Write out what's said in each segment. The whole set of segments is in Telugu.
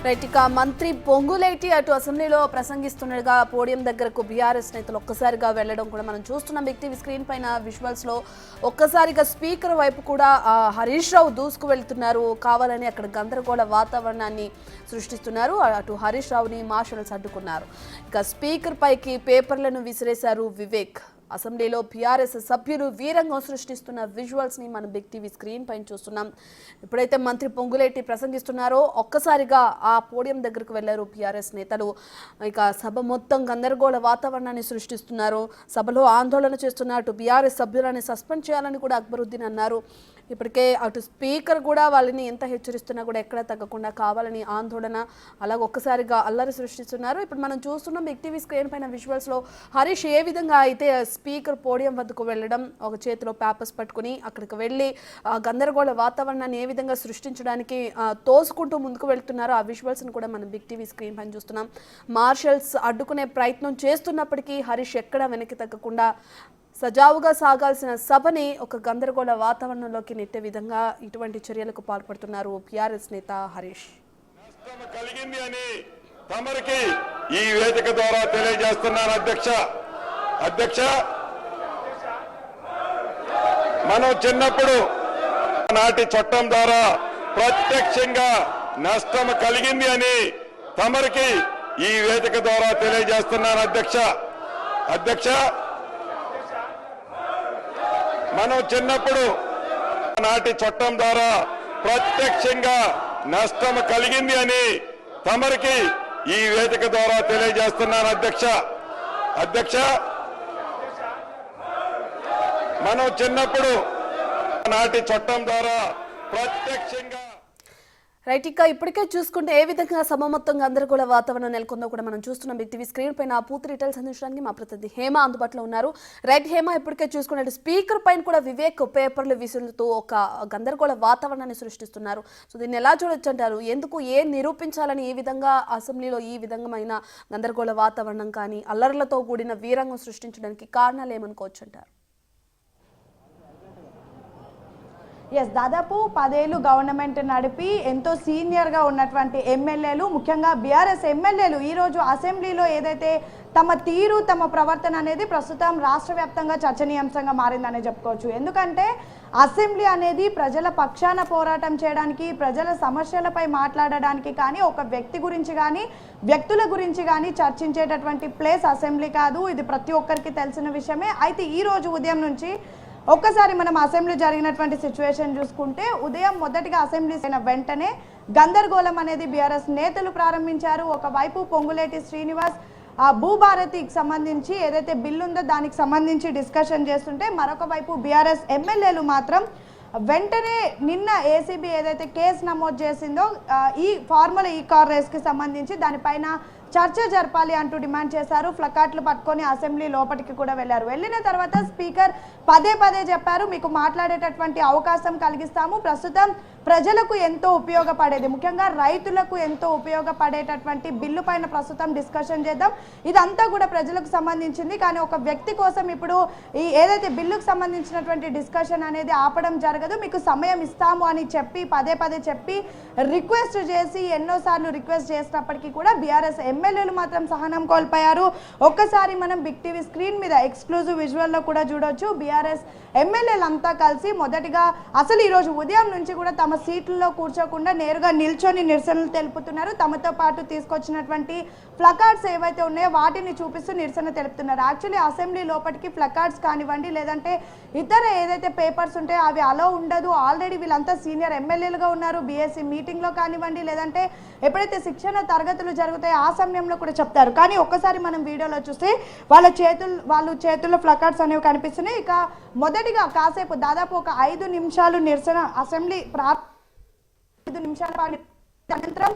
రైట్ ఇక మంత్రి పొంగులేటి అటు అసెంబ్లీలో ప్రసంగిస్తుండగా పోడియం దగ్గరకు బీఆర్ఎస్ నేతలు ఒక్కసారిగా వెళ్లడం కూడా మనం చూస్తున్నాం. బిగ్ టీవీ స్క్రీన్ పైన విజువల్స్ లో ఒక్కసారిగా స్పీకర్ వైపు కూడా హరీష్ రావు దూసుకు వెళ్తున్నారు. కావాలని అక్కడ గందరగోళ వాతావరణాన్ని సృష్టిస్తున్నారు. అటు హరీష్ రావుని మార్షల్స్ అడ్డుకున్నారు. ఇక స్పీకర్ పైకి పేపర్లను విసిరేశారు వివేక్. అసెంబ్లీలో బీఆర్ఎస్ సభ్యులు వీరంగం సృష్టిస్తున్న విజువల్స్ ని మనం బిగ్ టీవీ స్క్రీన్ పైన చూస్తున్నాం. ఎప్పుడైతే మంత్రి పొంగులేటి ప్రసంగిస్తున్నారో ఒక్కసారిగా ఆ పోడియం దగ్గరకు వెళ్లారు బీఆర్ఎస్ నేతలు. ఇక సభ మొత్తం గందరగోళ వాతావరణాన్ని సృష్టిస్తున్నారు. సభలో ఆందోళన చేస్తున్న అటు బీఆర్ఎస్ సభ్యులని సస్పెండ్ చేయాలని కూడా అక్బరుద్దీన్ అన్నారు. ఇప్పటికే అటు స్పీకర్ కూడా వాళ్ళని ఎంత హెచ్చరిస్తున్నా కూడా ఎక్కడ తగ్గకుండా కావాలని ఆందోళన అలాగే ఒక్కసారిగా అల్లరి సృష్టిస్తున్నారు. ఇప్పుడు మనం చూస్తున్నాం బిగ్ టీవీ స్క్రీన్ పైన విజువల్స్ లో హరీష్ ఏ విధంగా అయితే స్పీకర్ పోడియం వద్దకు వెళ్ళడం, ఒక చేతిలో పేపర్స్ పట్టుకుని అక్కడికి వెళ్ళి గందరగోళ వాతావరణాన్ని ఏ విధంగా సృష్టించడానికి తోసుకుంటూ ముందుకు వెళ్తున్నారో ఆ విజువల్స్ ని కూడా మనం బిగ్ టీవీ స్క్రీన్ పైన చూస్తున్నాం. మార్షల్స్ అడ్డుకునే ప్రయత్నం చేస్తున్నప్పటికీ హరీష్ ఎక్కడా వెనక్కి తగ్గకుండా సజావుగా సాగాల్సిన సభని ఒక గందరగోళ వాతావరణంలోకి నెట్టే విధంగా ఇటువంటి చర్యలకు పాల్పడుతున్నారు బీఆర్ఎస్ నేత హరీష్. కలిగింది అని తమరికి ఈ వేదిక ద్వారా తెలియజేస్తున్నాను అధ్యక్ష. మనం చిన్నప్పుడు నాటి చట్టం ద్వారా ప్రత్యక్షంగా నష్టం కలిగింది అని తమరికి ఈ వేదిక ద్వారా తెలియజేస్తున్నాను అధ్యక్ష. మనం చిన్నప్పుడు నాటి చట్టం ద్వారా ప్రత్యక్షంగా నష్టం కలిగింది అని తమరికి ఈ వేదిక ద్వారా తెలియజేస్తున్నాను అధ్యక్ష. మనం చిన్నప్పుడు నాటి చట్టం ద్వారా ప్రత్యక్షంగా రైట్ ఇక ఇప్పటికే చూసుకుంటే ఏ విధంగా సభ మొత్తం గందరగోళ వాతావరణం నెలకొందో కూడా మనం చూస్తున్నాం. బిగ్ టీవీ స్క్రీన్ పైన పూర్తి డీటెయిల్స్ అందించడానికి మా ప్రతినిధి హేమ అందుబాటులో ఉన్నారు. రైట్ హేమ, ఇప్పటికే చూసుకున్నట్టు స్పీకర్ పైన కూడా వివేక్ పేపర్లు విసురుతూ ఒక గందరగోళ వాతావరణాన్ని సృష్టిస్తున్నారు. సో దీన్ని ఎలా చూడొచ్చు అంటారు? ఎందుకు నిరూపించాలని ఈ విధంగా అసెంబ్లీలో ఈ విధమైన గందరగోళ వాతావరణం కానీ అల్లర్లతో కూడిన వీరంగం సృష్టించడానికి కారణాలు ఏమనుకోవచ్చు అంటారు? దాదాపు 10 ఏళ్ళు గవర్నమెంట్ నడిపి ఎంతో సీనియర్గా ఉన్నటువంటి ఎమ్మెల్యేలు, ముఖ్యంగా బీఆర్ఎస్ ఎమ్మెల్యేలు ఈరోజు అసెంబ్లీలో ఏదైతే తమ తీరు తమ ప్రవర్తన అనేది ప్రస్తుతం రాష్ట్ర వ్యాప్తంగా చర్చనీయాంశంగా మారిందనే చెప్పుకోవచ్చు. ఎందుకంటే అసెంబ్లీ అనేది ప్రజల పక్షాన పోరాటం చేయడానికి, ప్రజల సమస్యలపై మాట్లాడడానికి కానీ, ఒక వ్యక్తి గురించి కానీ వ్యక్తుల గురించి కానీ చర్చించేటటువంటి ప్లేస్ అసెంబ్లీ కాదు. ఇది ప్రతి ఒక్కరికి తెలిసిన విషయమే. అయితే ఈరోజు ఉదయం నుంచి ఒక్కసారి మనం అసెంబ్లీ జరిగినటువంటి సిచ్యువేషన్ చూసుకుంటే ఉదయం మొదటిగా అసెంబ్లీ అయిన వెంటనే గందరగోళం అనేది బీఆర్ఎస్ నేతలు ప్రారంభించారు. ఒకవైపు పొంగులేటి శ్రీనివాస్ భూభారతికి సంబంధించి ఏదైతే బిల్లు ఉందో దానికి సంబంధించి డిస్కషన్ చేస్తుంటే, మరొక వైపు బీఆర్ఎస్ ఎమ్మెల్యేలు మాత్రం వెంటనే నిన్న ఏసీబీ ఏదైతే కేసు నమోదు చేసిందో ఈ ఫార్మల్ కార్ రేస్కి సంబంధించి దానిపైన చర్చ జరపాలి అంటూ డిమాండ్ చేశారు. ప్లకార్డులు పట్టుకొని అసెంబ్లీ లోపలికి కూడా వెళ్ళారు. వెళ్ళిన తర్వాత స్పీకర్ పదే చెప్పారు, మీకు మాట్లాడేటటువంటి అవకాశం కలిగిస్తాము. ప్రస్తుతం ప్రజలకు ఎంతో ఉపయోగపడేది, ముఖ్యంగా రైతులకు ఎంతో ఉపయోగపడేటటువంటి బిల్లు పైన ప్రస్తుతం డిస్కషన్ చేద్దాం. ఇదంతా కూడా ప్రజలకు సంబంధించింది. కానీ ఒక వ్యక్తి కోసం ఇప్పుడు ఈ ఏదైతే బిల్లుకు సంబంధించినటువంటి డిస్కషన్ అనేది ఆపడం జరగదు, మీకు సమయం ఇస్తాము అని చెప్పి పదే చెప్పి రిక్వెస్ట్ చేసి ఎన్నోసార్లు రిక్వెస్ట్ చేసినప్పటికీ కూడా బీఆర్ఎస్ ఎమ్మెల్యేలు మాత్రం సహనం కోల్పోయారు. ఒక్కసారి మనం బిగ్ టీవీ స్క్రీన్ మీద ఎక్స్క్లూజివ్ విజువల్లో కూడా చూడొచ్చు. బీఆర్ఎస్ ఎమ్మెల్యేలంతా కలిసి మొదటిగా అసలు ఈరోజు ఉదయం నుంచి కూడా తమ సీట్లలో కూర్చోకుండా నేరుగా నిల్చొని నిరసనలు తెలుపుతున్నారు. తమతో పాటు తీసుకొచ్చినటువంటి ప్లకార్డ్స్ ఏవైతే ఉన్నాయో వాటిని చూపిస్తూ నిరసన తెలుపుతున్నారు. యాక్చువల్లీ అసెంబ్లీ లోపలికి ప్లకార్డ్స్ కానివ్వండి, లేదంటే ఇతర ఏదైతే పేపర్స్ ఉంటాయో అవి అలో ఉండదు. ఆల్రెడీ వీళ్ళంతా సీనియర్ ఎమ్మెల్యేలుగా ఉన్నారు. బీఎస్సీ మీటింగ్లో కానివ్వండి, లేదంటే ఎప్పుడైతే శిక్షణ తరగతులు జరుగుతాయో ఆ సమయంలో కూడా చెప్తారు. కానీ ఒక్కసారి మనం వీడియోలో చూస్తే వాళ్ళ చేతుల్లో ప్లకార్డ్స్ అనేవి కనిపిస్తున్నాయి. ఇక మొదటిగా కాసేపు దాదాపు ఒక 5 నిమిషాలు నిరసన అసెంబ్లీ 5 నిమిషాల పాటు అనంతరం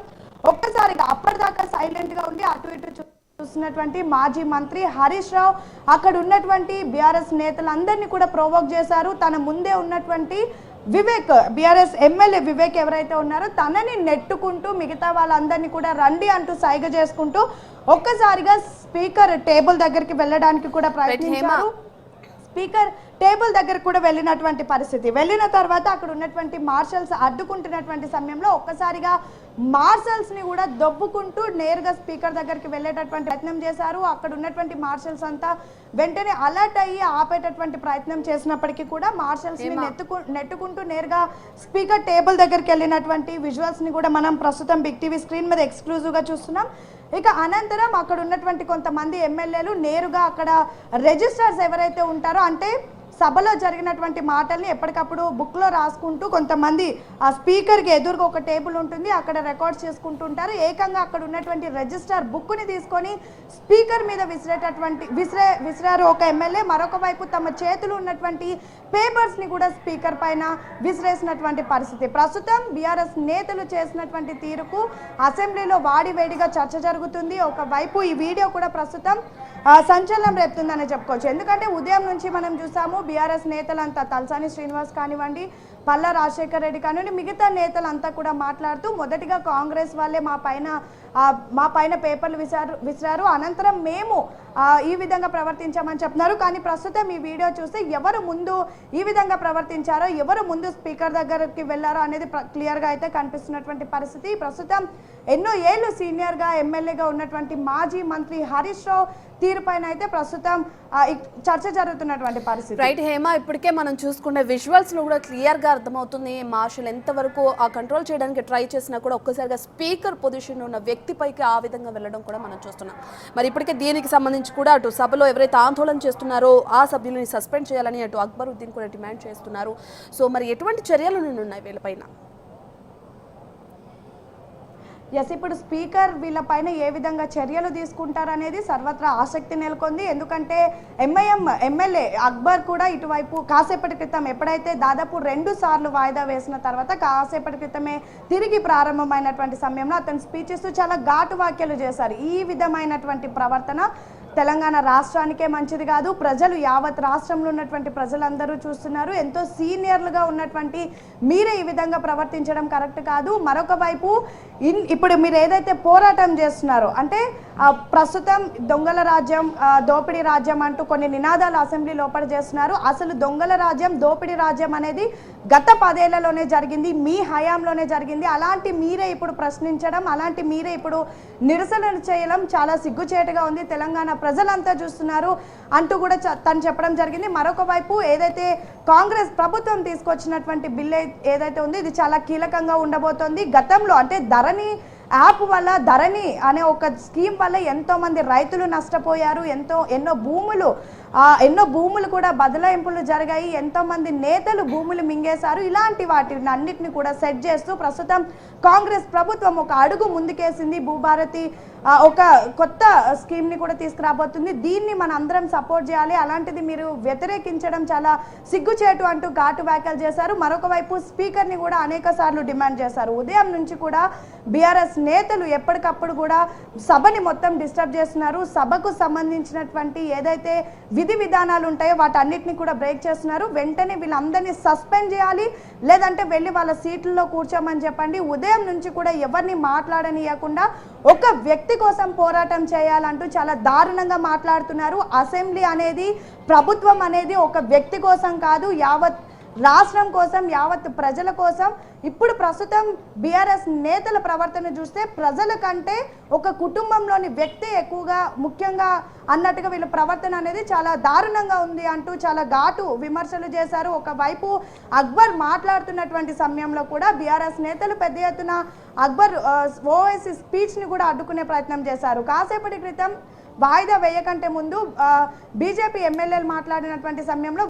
ఒక్కసారిగా అప్పటిదాకా సైలెంట్ గా ఉండి అటు ఇటు చూస్తున్నటువంటి మాజీ మంత్రి హరీష్ రావు అక్కడ ఉన్నటువంటి బీఆర్ఎస్ నేతలందరినీ కూడా ప్రొవోక్ చేశారు. తన ముందే ఉన్నటువంటి వివేక్, బీఆర్ఎస్ ఎమ్మెల్యే వివేక్ ఎవరైతే ఉన్నారో తనని నెట్టుకుంటూ మిగతా వాళ్ళందరినీ కూడా రండి అంటూ సైగ చేసుకుంటూ ఒక్కసారిగా స్పీకర్ టేబుల్ దగ్గరికి వెళ్ళడానికి కూడా ప్రయత్నించారు. స్పీకర్ టేబుల్ దగ్గర కూడా వెళ్ళినటువంటి పరిస్థితి. వెళ్ళిన తర్వాత అక్కడ ఉన్నటువంటి మార్షల్స్ అడ్డుకుంటున్నటువంటి సమయంలో ఒక్కసారిగా మార్షల్స్ ని కూడా దొబ్బుకుంటూ నేరుగా స్పీకర్ దగ్గరికి వెళ్ళేటటువంటి ప్రయత్నం చేశారు. అక్కడ ఉన్నటువంటి మార్షల్స్ అంతా వెంటనే అలర్ట్ అయ్యి ఆపేటటువంటి ప్రయత్నం చేసినప్పటికీ కూడా మార్షల్స్ ని నెట్టుకుంటూ నేరుగా స్పీకర్ టేబుల్ దగ్గరికి వెళ్ళినటువంటి విజువల్స్ ని కూడా మనం ప్రస్తుతం బిగ్ టీవీ స్క్రీన్ మీద ఎక్స్క్లూజివ్ గా చూస్తున్నాం. ఇక అనంతరం అక్కడ ఉన్నటువంటి కొంతమంది ఎమ్మెల్యేలు నేరుగా అక్కడ రిజిస్టర్స్ ఎవరైతే ఉంటారో అంటే సభలో జరిగినటువంటి మాటల్ని ఎప్పటికప్పుడు బుక్లో రాసుకుంటూ కొంతమంది ఆ స్పీకర్కి ఎదురుగా ఒక టేబుల్ ఉంటుంది, అక్కడ రికార్డ్ చేసుకుంటుంటారు. ఏకంగా అక్కడ ఉన్నటువంటి రిజిస్టర్ బుక్ని తీసుకొని స్పీకర్ మీద విసిరారు ఒక ఎమ్మెల్యే. మరొక వైపు తమ చేతులు ఉన్నటువంటి పేపర్స్ని కూడా స్పీకర్ పైన విసిరేసినటువంటి పరిస్థితి. ప్రస్తుతం బీఆర్ఎస్ నేతలు చేసినటువంటి తీరుకు అసెంబ్లీలో వాడివేడిగా చర్చ జరుగుతుంది. ఒకవైపు ఈ వీడియో కూడా ప్రస్తుతం సంచలనం రేపుతుందని చెప్పుకోవచ్చు. ఎందుకంటే ఉదయం నుంచి మనం చూసాము బీఆర్ఎస్ నేతలంతా తలసాని శ్రీనివాస్ కానివ్వండి, పల్లా రాజశేఖర్ రెడ్డి కానివ్వండి, మిగతా నేతలంతా కూడా మాట్లాడుతూ మొదటిగా కాంగ్రెస్ వాళ్ళే మా పైన పేపర్లు విసిరారు, అనంతరం మేము ఈ విధంగా ప్రవర్తించామని చెప్తున్నారు. కానీ ప్రస్తుతం ఈ వీడియో చూస్తే ఎవరు ముందు ఈ విధంగా ప్రవర్తించారో, ఎవరు ముందు స్పీకర్ దగ్గరికి వెళ్ళారో అనేది క్లియర్గా అయితే కనిపిస్తున్నటువంటి పరిస్థితి. ప్రస్తుతం ఎన్నో ఏళ్ళు సీనియర్గా ఎమ్మెల్యేగా ఉన్నటువంటి మాజీ మంత్రి హరీష్ రావు తీరుపైన అయితే ప్రస్తుతం చర్చ జరుగుతున్నటువంటి పరిస్థితి. రైట్ హేమ, ఇప్పటికే మనం చూసుకునే విజువల్స్ లో కూడా క్లియర్ గా అర్థమవుతుంది మార్షల్ ఎంతవరకు ఆ కంట్రోల్ చేయడానికి ట్రై చేసినా కూడా ఒక్కసారిగా స్పీకర్ పొజిషన్ ఉన్న వ్యక్తిపైకి ఆ విధంగా వెళ్ళడం కూడా మనం చూస్తున్నాం. మరి ఇప్పటికే దీనికి సంబంధించి కూడా అటు సభలో ఎవరైతే ఆందోళన చేస్తున్నారో ఆ సభ్యులని సస్పెండ్ చేయాలని అటు అక్బరుద్దీన్ కూడా డిమాండ్ చేస్తున్నారు. సో మరి ఎటువంటి చర్యలు ఉన్నాయి వీళ్ళపైన? ఎస్, ఇప్పుడు స్పీకర్ వీళ్ళపైన ఏ విధంగా చర్యలు తీసుకుంటారనేది సర్వత్రా ఆసక్తి నెలకొంది. ఎందుకంటే ఎంఐఎం ఎమ్మెల్యే అక్బర్ కూడా ఇటువైపు కాసేపటి క్రితం ఎప్పుడైతే దాదాపు 2 సార్లు వాయిదా వేసిన తర్వాత కాసేపటి క్రితమే తిరిగి ప్రారంభమైనటువంటి సమయంలో అతను స్పీచ్ ఇస్తూ చాలా ఘాటు వ్యాఖ్యలు చేశారు. ఈ విధమైనటువంటి ప్రవర్తన తెలంగాణ రాష్ట్రానికే మంచిది కాదు, ప్రజలు యావత్ రాష్ట్రంలో ఉన్నటువంటి ప్రజలందరూ చూస్తున్నారు, ఎంతో సీనియర్లుగా ఉన్నటువంటి మీరే ఈ విధంగా ప్రవర్తించడం కరెక్ట్ కాదు. మరొక వైపు ఇప్పుడు మీరు ఏదైతే పోరాటం చేస్తున్నారో అంటే ప్రస్తుతం దొంగల రాజ్యం, దోపిడీ రాజ్యం అంటూ కొన్ని నినాదాలు అసెంబ్లీ లోపల చేస్తున్నారు. అసలు దొంగల రాజ్యం, దోపిడీ రాజ్యం అనేది గత 10 ఏళ్లలోనే జరిగింది, మీ హయాంలోనే జరిగింది. అలాంటి మీరే ఇప్పుడు ప్రశ్నించడం, అలాంటి మీరే ఇప్పుడు నిరసనలు చేయడం చాలా సిగ్గుచేటుగా ఉంది, తెలంగాణ ప్రజలంతా చూస్తున్నారు అంటూ కూడా తను చెప్పడం జరిగింది. మరొక వైపు ఏదైతే కాంగ్రెస్ ప్రభుత్వం తీసుకొచ్చినటువంటి బిల్ ఏదైతే ఉందో ఇది చాలా కీలకంగా ఉండబోతోంది. గతంలో అంటే ధరణి యాప్ వల్ల, ధరణి అనే ఒక స్కీమ్ వల్ల ఎంతో మంది రైతులు నష్టపోయారు, ఎన్నో భూములు కూడా బదలాయింపులు జరిగాయి, ఎంతో మంది నేతలు భూములు మింగేశారు. ఇలాంటి వాటిని అన్నిటిని కూడా సెట్ చేస్తూ ప్రస్తుతం కాంగ్రెస్ ప్రభుత్వం ఒక అడుగు ముందుకేసింది. భూభారతి ఒక కొత్త స్కీమ్ని కూడా తీసుకురాబోతుంది. దీన్ని మన అందరం సపోర్ట్ చేయాలి, అలాంటిది మీరు వ్యతిరేకించడం చాలా సిగ్గుచేటు అంటూ ఘాటు వ్యాఖ్యలు చేశారు. మరొక వైపు స్పీకర్ని కూడా అనేక సార్లు డిమాండ్ చేశారు. ఉదయం నుంచి కూడా బీఆర్ఎస్ నేతలు ఎప్పటికప్పుడు కూడా సభని మొత్తం డిస్టర్బ్ చేస్తున్నారు. సభకు సంబంధించినటువంటి ఏదైతే విధి విధానాలు ఉంటాయో వాటన్నిటిని కూడా బ్రేక్ చేస్తున్నారు. వెంటనే వీళ్ళందరినీ సస్పెండ్ చేయాలి, లేదంటే వెళ్ళి వాళ్ళ సీట్లలో కూర్చోమని చెప్పండి. ఉదయం నుంచి కూడా ఎవరిని మాట్లాడనియకుండా ఒక వ్యక్తి కోసం పోరాటం చేయాలంటూ చాలా దారుణంగా మాట్లాడుతున్నారు. అసెంబ్లీ అనేది, ప్రభుత్వం అనేది ఒక వ్యక్తి కోసం కాదు, యావత్ రాష్ట్రం కోసం, యావత్ ప్రజల కోసం. ఇప్పుడు ప్రస్తుతం బీఆర్ఎస్ నేతల ప్రవర్తన చూస్తే ప్రజల కంటే ఒక కుటుంబంలోని వ్యక్తి ఎక్కువగా ముఖ్యంగా అన్నట్టుగా వీళ్ళ ప్రవర్తన అనేది చాలా దారుణంగా ఉంది అంటూ చాలా ఘాటు విమర్శలు చేశారు. ఒకవైపు అక్బర్ మాట్లాడుతున్నటువంటి సమయంలో కూడా బీఆర్ఎస్ నేతలు పెద్ద ఎత్తున అక్బర్ ఓవైసీ స్పీచ్ని కూడా అడ్డుకునే ప్రయత్నం చేశారు. కాసేపటి క్రితం వాయిదా వేయకంటే ముందు బీజేపీ ఎమ్మెల్యేలు మాట్లాడినటువంటి సమయంలో